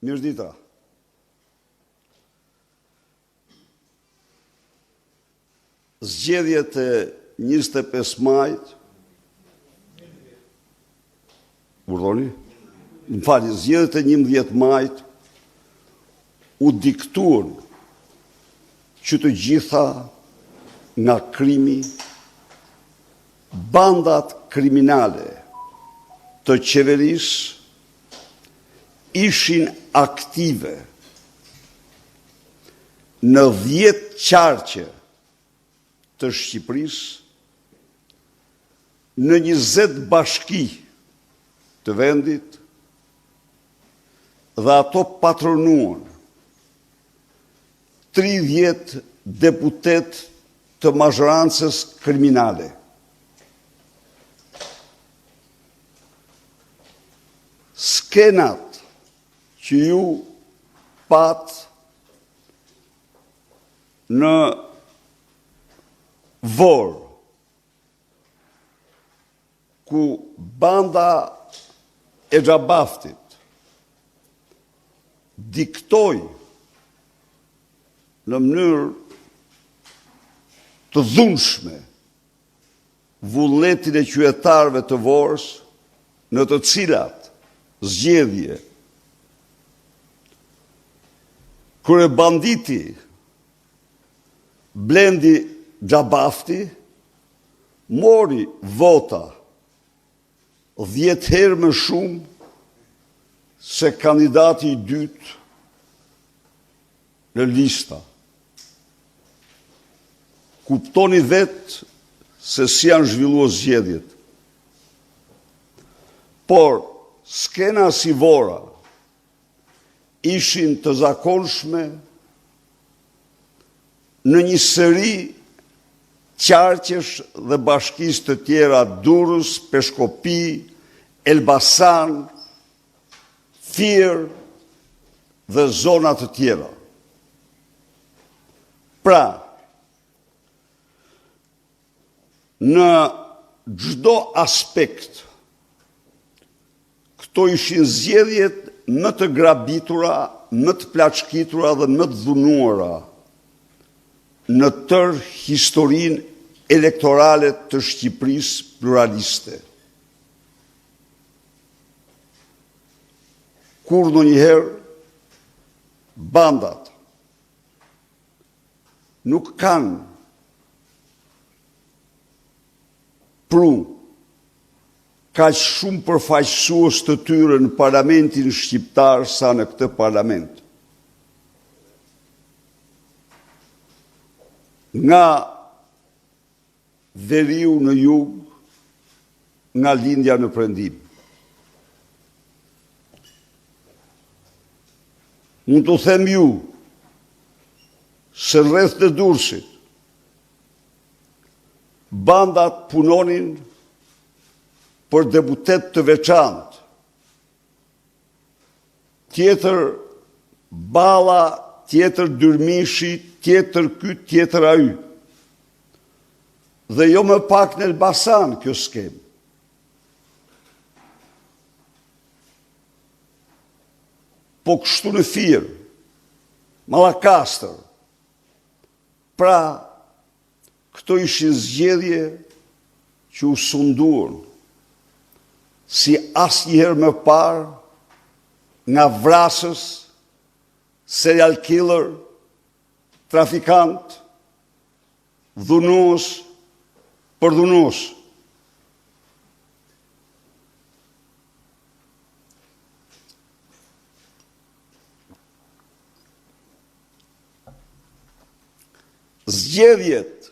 Mirëdita. Zgjedhjet e 25 majit, urdhoni? Më falni, zgjedhjet e 11 majit u diktuan që të gjitha nga krimi, bandat kriminale të qeverisë ishin aktive në 10 qarqe të Shqipërisë, në 20 bashki të vendit, dhe ato patronuan 30 deputet të mazhorancës kriminale. Skenat që ju pat në Vorë, ku banda e Xhabaftit diktoi në mënyrë të dhunshme vullnetin e qytetarëve të Vorës, në të cilat zgjedhje kryebanditi Blendi Xhabafti mori vota 10 herë më shumë se kandidati i dytë në lista. Kuptoni vetë se si janë zhvilluar zgjedhjet. Por skena si Vora ishin të zakonshme në një seri qarqesh dhe bashkisë të tjera: Durrës, Peshkopi, Elbasan, Fier dhe zona të tjera. Pra, në çdo aspekt, këto ishin zgjedhjet më të grabitura, më të plaçkitura dhe më të dhunuara në tërë historinë elektorale të Shqipërisë pluraliste. Kur ndonjëherë bandat nuk kanë pru kaq shumë përfaqësues të tyre në parlamentin shqiptar sa në këtë parlament. Nga veriu në jug, nga lindja në perëndim. Mund të them ju se rreth të Durrësit bandat punonin për deputet të veçantë. Tjetër Balla, tjetër Dyrmishi, tjetër ky, tjetër ai. Dhe jo më pak në Elbasan kjo skemë. Po kështu në Fier, Mallakastër. Pra, këto ishin zgjedhje që u sunduan si asnjëherë më parë nga vrasës, serial killer, trafikant, dhunues për dhunues. Zgjedhjet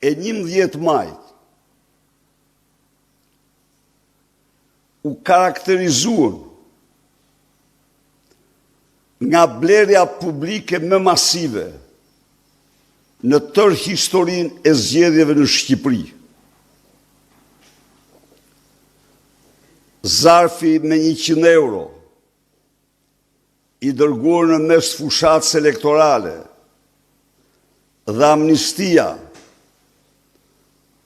e 11 majit u karakterizuan nga blerja publike më masive në tërë historinë e zgjedhjeve në Shqipëri. Zarfi me 100 euro i dërguar në mes fushatës elektorale dhe amnistia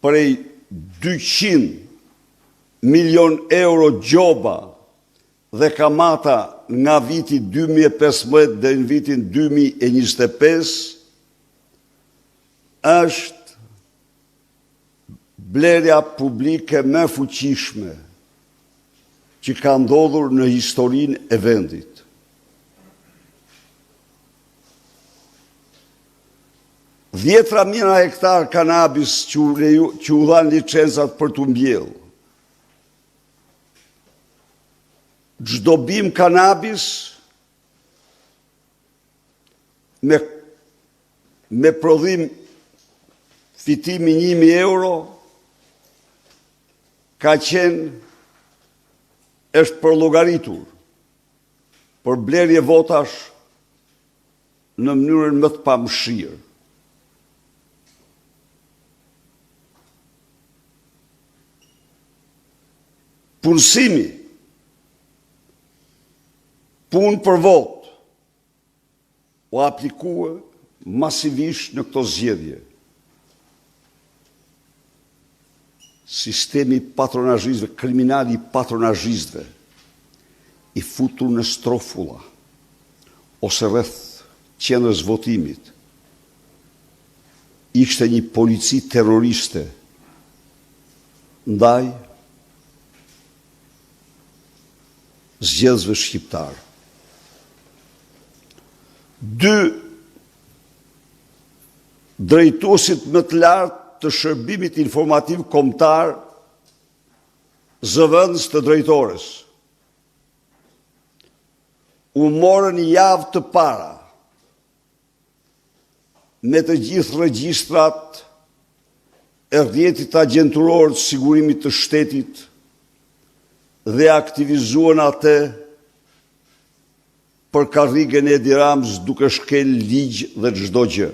prej 200 milion euro gjoba dhe kamata nga viti 2015 dhe në vitin 2025 është blerja publike më fuqishme që ka ndodhur në historinë e vendit. Dhjetra mijëra hektar kanabis që u dhanë licencat për të mbjellë. Çdo bim kanabis me prodhim fitimi 1.000 euro ka qenë është përllogaritur për blerje votash në mënyrën më të pamëshirë. Punësimi, punë për votë, u aplikua masivisht në këto zgjedhje. Sistemi patronazhistëve, kriminali patronazhistëve, i futur në strofulla, ose rreth qendrës votimit, ishte një polici terroriste ndaj zgjedhësve shqiptar. 2 drejtuesit më të lartë të shërbimit informativ kombëtar, zëvendës të drejtores, u morën një javë të para me të gjithë regjistrat e rrjetit agjenturor të sigurimit të shtetit dhe aktivizuan atë për karrigën e Edi Ramës duke shkel ligj dhe çdo gjë.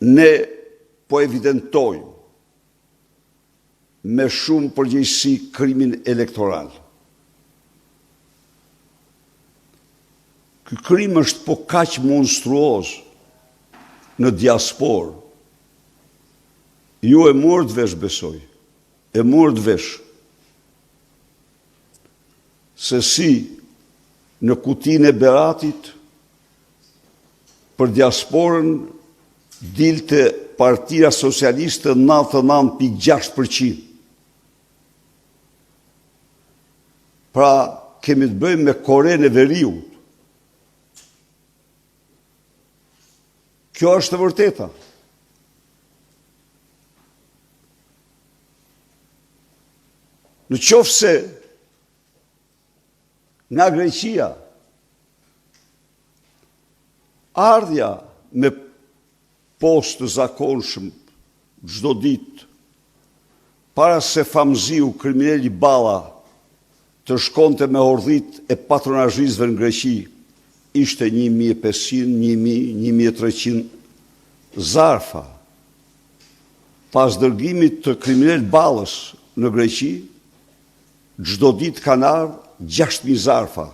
Ne po evidentojmë me shumë përgjegjësi krimin elektoral. Ky krim është po kaq monstruoz në diasporë. Ju e morët vesh, besoj, e morët vesh, se si në kutinë e Beratit për diasporën dilte Partia Socialiste 99.6%. Pra, kemi të bëjmë me Korenë e Veriut. Kjo është e vërteta. Në qoftë se nga Greqia ardhja me postë të zakonshëm çdo ditë para se Famziu, kriminali Balla, të shkonte me ordhit e patronazhistëve në Greqi, ishte 1.500, 1.000, 1.300 zarfa. Pas dërgimit të kriminal Ballës në Greqi, çdo ditë kanë ardhur 6.000 zarfa,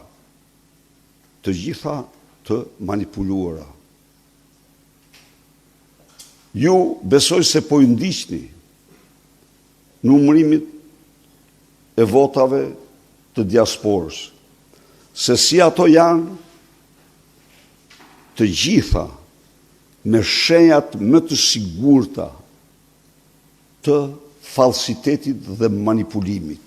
të gjitha të manipuluara. Ju besoj se po i ndiqni numërimit e votave të diasporës, se si ato janë të gjitha me shenjat më të sigurta të falsitetit dhe manipulimit.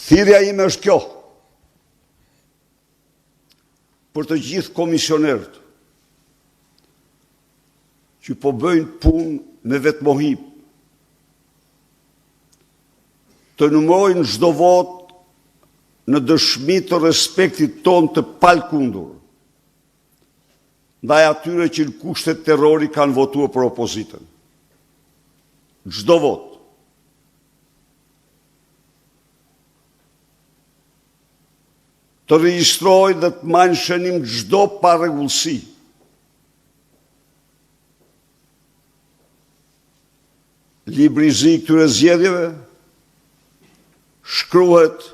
Thirrja ime është kjo, për të gjithë komisionerët që po bëjnë punë me vetmohim, të numërojnë çdo votë në dëshmi të respektit ton të palkundur ndaj atyre që në kushtet terrori kanë votuar për opozitën. Çdo votë. Të regjistrojnë dhe të marrin shënim çdo parregullsi. Libri i zi këtyre zgjedhjeve shkruhet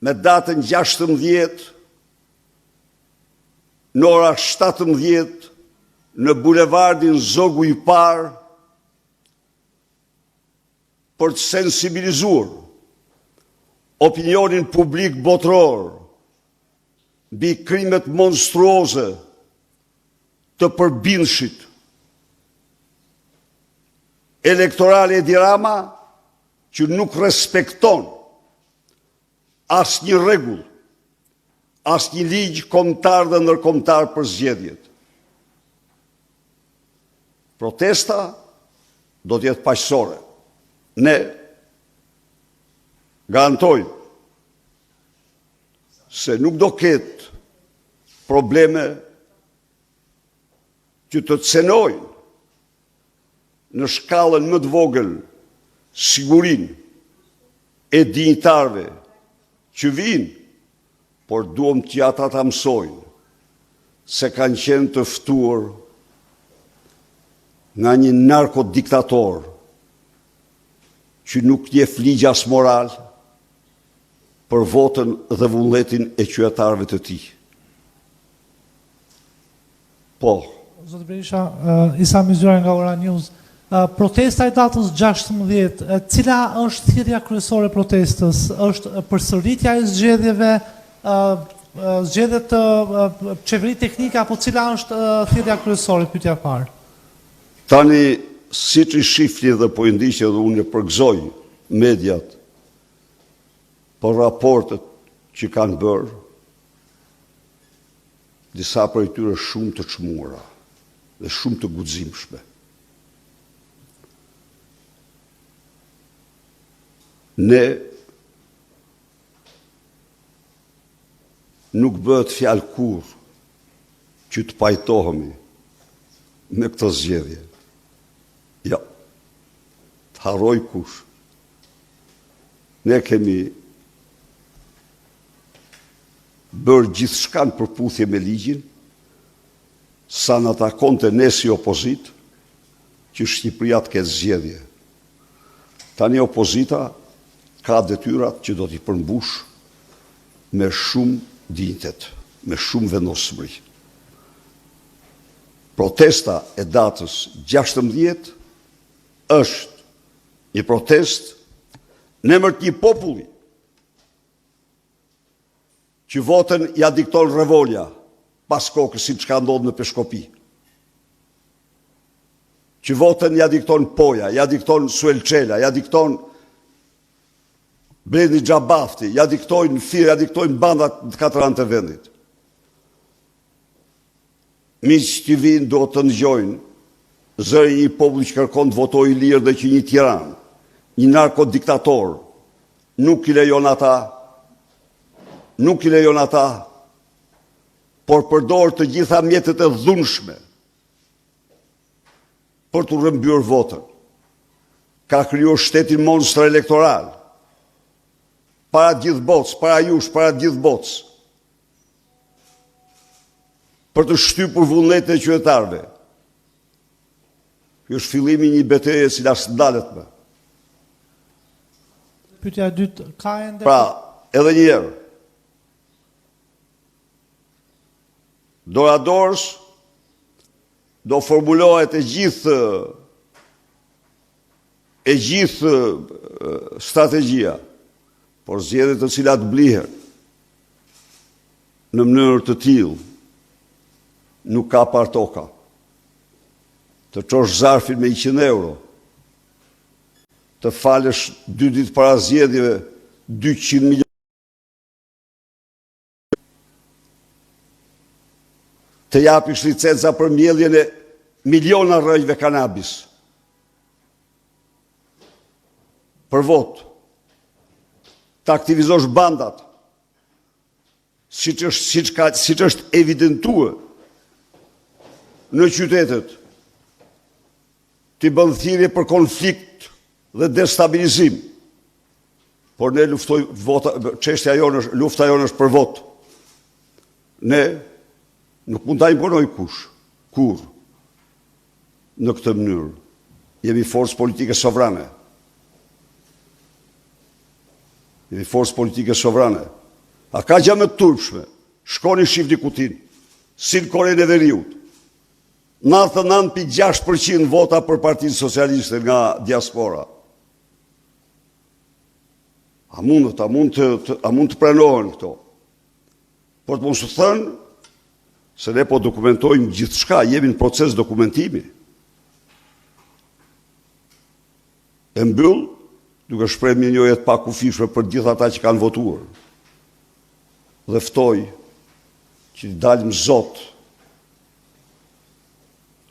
me datën 16 në ora 17 në bulevardin Zogu i Parë për të sensibilizuar opinionin publik botëror mbi krimet monstruoze të përbindshit elektorale Edi Rama, që nuk respekton asnjë rregull, asnjë ligj kombëtar dhe ndërkombëtar për zgjedhjet. Protesta do të jetë paqësore. Ne garantojmë se nuk do ketë probleme që të cenojnë në shkallën më të vogël sigurinë e dinjitarëve që vinë, por duam që ata ta mësojnë se kanë qenë të ftuar nga një narkodiktator që nuk njeh ligj as moral për votën dhe vullnetin e qytetarëve të tij. Po. Zotë Berisha, Isa Mizyra nga Ora News. Protesta e datës 16, cila është thirrja kryesore e protestës? Është përsëritja e zgjedhjeve, zgjedhjet të qeveritë teknike, apo cila është thirrja kryesore, pyetja e parë? Tani, siç i shifni dhe po i ndiqni dhe unë e përgëzoj mediat për raportet që kanë bërë, disa prej tyre shumë të çmuara dhe shumë të guximshme. Ne nuk bëhet fjalë kurrë që të pajtohemi me këtë zgjedhje. Ja, të harroj kush. Ne kemi bërë gjithçka në përputhje me ligjin, sa në takonte ne si opozit, që Shqipëria të ketë zgjedhje. Tani opozita ka detyrat që do t'i përmbush me shumë dinjitet, me shumë vendosmëri. Protesta e datës 16 është një protest në emër të një populli që votën ja dikton revolja pas kokës, siç ka ndodhur në Peshkopi. Që votën ja dikton Poja, ja dikton Suelçela, ja dikton Blendi Xhabafti, ja diktojnë Fir, ja diktojnë bandat të katëran të vendit. Miq që vinë do të ndëgjojnë zëri një popull që kërkon të votojë i lirë dhe që një tiran, një narkodiktator, nuk i lejon ata, por përdor të gjitha mjetet e dhunshme për të rrëmbyer votën. Ka krijuar shtetin monstër elektoral, para gjithë botës, para jush, para gjithë botës, për të shtypur vullnetin e qytetarëve. Ky është fillimi i një betejë e cila s'ndalet më. Pyetja e dytë, ka ende... Pra, edhe një herë, doradorës do formulohet e gjithë strategjia, por zgjedhjet të cilat blihen në mënyrë të tillë nuk ka partoka. Të çosh zarfin me 100 euro, të falësh 2 ditë para zgjedhjeve 200 milionë, të japish licenca për mbjelljen e miliona rrëjve kanabis për votë, të aktivizosh bandat, siç është evidentuar në qytetet, t'i bën thirrje për konflikt dhe destabilizim. Por ne çështja jonë është, lufta jonë është për votë. Ne nuk mund ta imponoj kur në këtë mënyrë. Jemi forcë politike sovrane. A ka gjë më të turpshme? Shkoni shifni kutin, si në Korenë e Veriut. 99.6% vota për Partinë Socialiste nga diaspora. A mund të pranohen këto. Por të mos u thënë se ne po dokumentojmë gjithçka, jemi në proces dokumentimi. E mbyll duke shprehur mirënjohje të pakufishme për gjithë ata që kanë votuar. Dhe ftoj që të dalim zot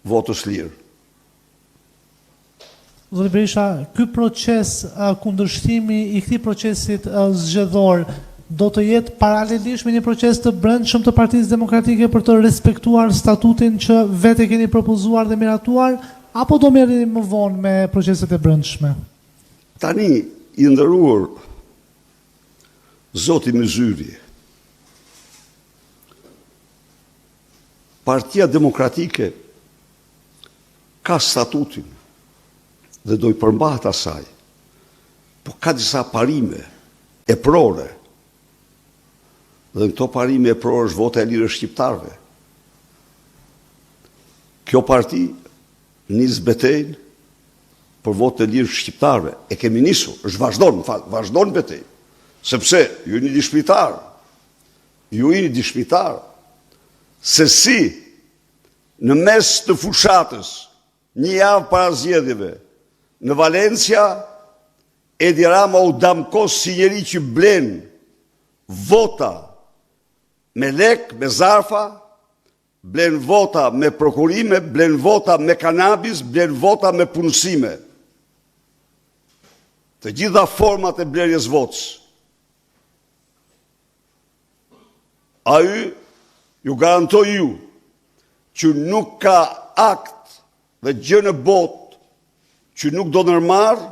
votës lirë. Zoti Berisha, ky proces kundërshtimi i këtij procesit zgjedhor do të jetë paralelisht me një proces të brendshëm të Partisë Demokratike për të respektuar statutin që vetë keni propozuar dhe miratuar, apo do merreni më vonë me proceset e brendshme? Tani, i nderuar zoti Myzyri, Partia Demokratike ka statutin dhe do i përmbahet asaj, po ka disa parime eprore, dhe në këto parime eprore është vota e lirë e shqiptarëve. Kjo parti nis betejën për votë e lirë shqiptarëve. E kemi nisur, është vazhdon betejën, sepse ju jeni dishmitar, se si në mes të fushatës, një javë para zgjedhjeve, në Valencia, Edi Rama u damkos si njeri që blen vota me lek, me zarfa, blen vota me prokurime, blen vota me kanabis, blen vota me punësime. Të gjitha format e blerjes votës. A ju garantoj ju që nuk ka akt dhe gjë në botë që nuk do nërmarë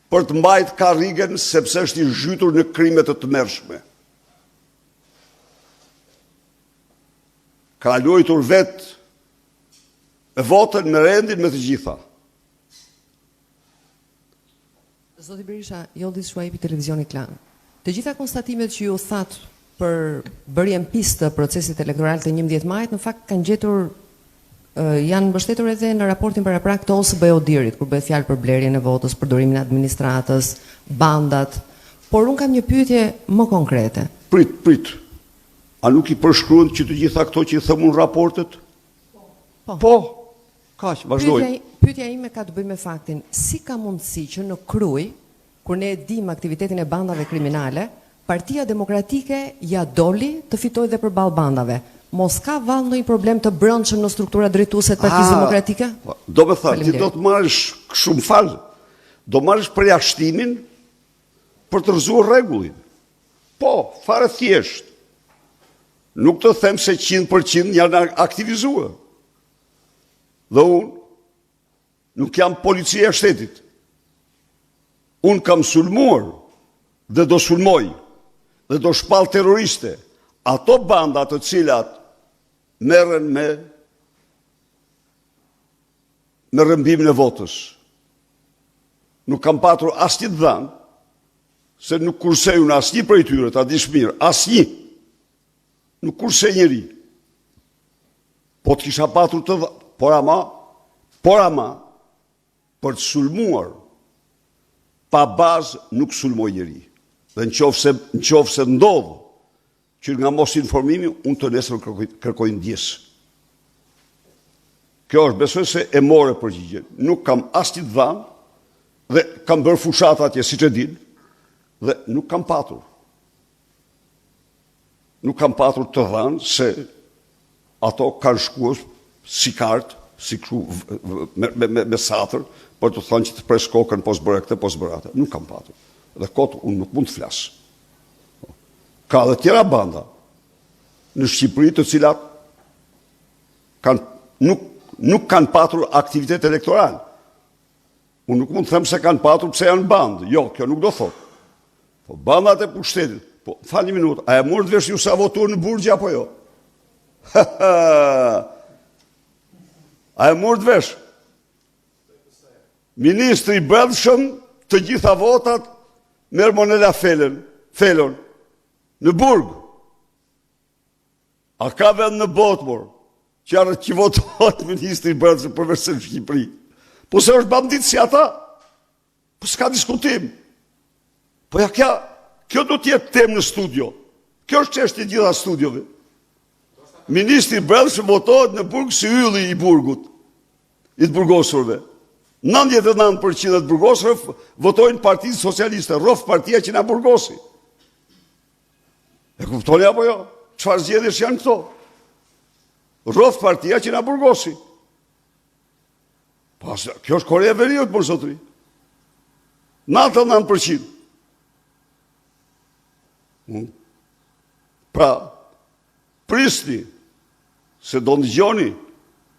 për të mbajt karrigen sepse është i zhytur në krimet të tmerrshme. Ka luajtur vetë e votën me rendin me të gjitha. Zoti Berisha, Joldis Shuaibi, Televizioni Klan. Të gjitha konstatimet që ju thatë për bërjen pistë të procesit elektoral të 11 majit, në fakt kanë gjetur janë mbështetur edhe në raportin paraprak të OSBE-Odirit, kur bëhet fjalë për blerjen e votës, përdorimin e administratës, bandat. Por unë kam një pyetje më konkrete. Prit. A nuk i përshkruan që të gjitha këto që i thëmun raportet? Po. Kaq, vazhdoj. Pyetja ime ka të bëjë me faktin, si ka mundësi që në Kruj, kur ne e dim aktivitetin e bandave kriminale, Partia Demokratike ja doli të fitojë dhe përballë bandave. Mos ka vallë ndonjë problem të brendshëm në struktura drejtuese të Partisë Demokratike? Do me thënë, ti do të marrësh shumë falë, do marrësh përjashtimin për të rëzuar rregullin. Po, fare thjesht. Nuk të them se 100% janë aktivizuar. Dhe unë nuk jam policia e shtetit. Unë kam sulmuar dhe do sulmoj dhe do shpall terroriste. Ato banda të cilat merren me rrëmbimin e votës. Nuk kam patur asnjë dhënë, se nuk kursej unë asnjë prej tyre, ta dish mirë, asnjë. Nuk kursej njëri. Po të kisha patur të dhënë, por ama, për të sulmuar, pa bazë nuk sulmoj njëri. Dhe në qoftë se ndodhë, që nga mos informimi, unë të nesër kërkoj ndjes. Kjo është, besoj se e more përgjigjen. Nuk kam asnjë dhënë, dhe kam bërë fushat atje, siç e din, dhe nuk kam patur. Nuk kam patur të dhënë se ato kanë shkuar si kartë, si kështu me satër, për të thënë që të pres kokën pos bëre këtë, pos bëre atë. Nuk kam patur. Dhe kot unë nuk mund të flas. Ka dhe tjera banda në Shqipëri të cilat nuk kanë patur aktivitet elektoral. Unë nuk mund të them se kanë patur pse janë bandë. Jo, kjo nuk do thotë. Po bandat e pushtetit, po fal një minutë, a e morët vesh ju sa votuar në Burgj apo jo? A e morët vesh? Ministri i Brendshëm të gjitha votat merr Monela Felon. Në Burg. A ka vend në botë, që votohet ministri i Brendshëm përveç se në Shqipëri. Po se është bandit si ata. Po s'ka diskutim. Po ja Kjo do t'jetë temë në studio. Kjo është çështje e gjitha studiove. Ministri i Brendshëm votohet në burg si ylli i burgut, i të burgosurve. 99% të burgosurve votojnë Partinë Socialiste, rrof partia që na burgosi. E kuptoni apo jo? Çfarë zgjedhjesh janë këto? Rrof partia që na burgosi. Pas, kjo është Korea e Veriut, për zotëri. 99%. Pra, prisni se do ndëgjoni,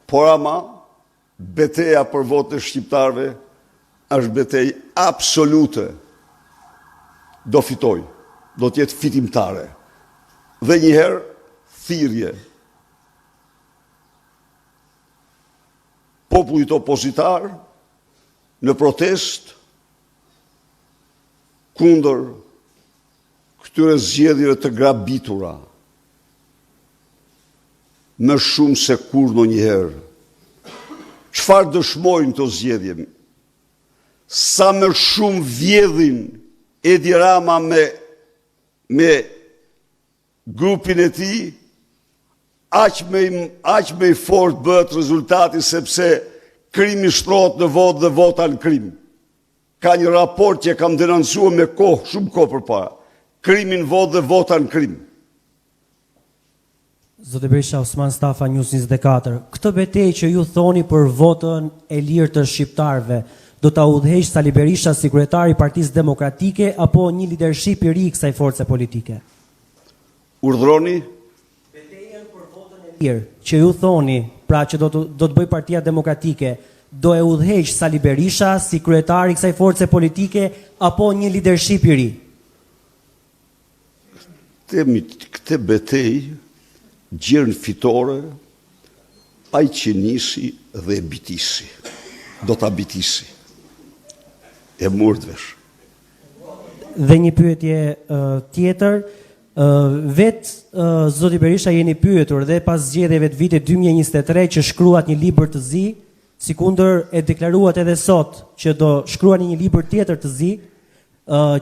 por ama beteja për votën e shqiptarëve është betejë absolute. Do fitoj, do të jetë fitimtare. Dhe njëherë thirrje. Popullit opozitar në protest kundër këtyre zgjedhjeve të grabitura më shumë se kur ndonjëherë. Çfarë dëshmojnë këto zgjedhje? Sa më shumë vjedhin Edi Rama me grupin e tij, aq më i fort bëhet rezultati, sepse krimi shtrohet në votë dhe vota në krim. Ka një raport që kam denoncuar me kohë, shumë kohë përpara. Krimi në votë dhe vota në krim. Zotë Berisha, Osman Stafa, News 24. Këtë betejë që ju thoni për votën e lirë të shqiptarëve, do ta udhëheq Sali Berisha si kryetari i Partisë Demokratike apo një lidership i ri i kësaj force politike? Urdhroni? Betejën për votën e lirë që ju thoni, pra që do të bëj Partia Demokratike, do e udhëheq Sali Berisha si kryetari i kësaj force politike apo një lidership i ri? Këtë betejë gjërën fitore ai që nisi dhe e bitisi. Do ta bitisi. E murdhvesh. Dhe një pyetje tjetër, zoti Berisha jeni pyetur dhe pas zgjedhjeve të vitit 2023 që shkruat një libër të zi, sikundër e deklaruat edhe sot që do shkruani një libër tjetër të zi,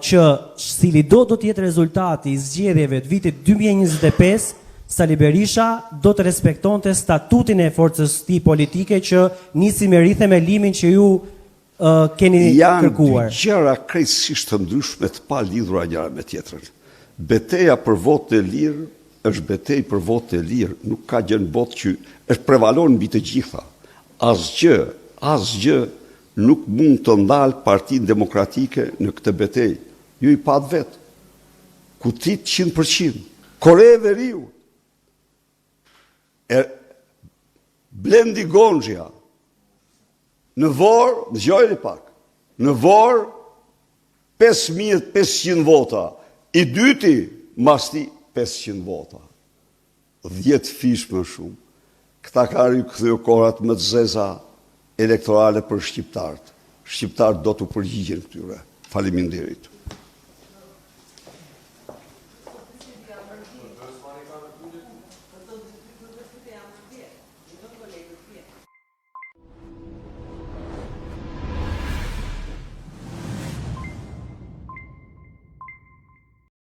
që cili do të jetë rezultati i zgjedhjeve të vitit 2025, Sali Berisha do të respektonte statutin e forcës tij politike që nisi me rrithe me limin që ju keni kërkuar. Janë dy gjëra krejtësisht të ndryshme të pa lidhura njëra me tjetrën. Beteja për votë e lirë është betejë për votë e lirë, nuk ka gjë në botë që është prevalon mbi të gjitha. Asgjë nuk mund të ndalë Partinë Demokratike në këtë betejë. Ju i pat vetë. Kutit 100%. Korea e Veriut. Blendi Gonxhia në Vorë, dëgjojeni pak, në Vorë 5500 vota, i dyti masti 500 vota, 10 fish më shumë. Këta ka rikthyer kohrat më të zeza elektorale për shqiptarët. Shqiptarët do të përgjigjen këtyre. Faleminderit.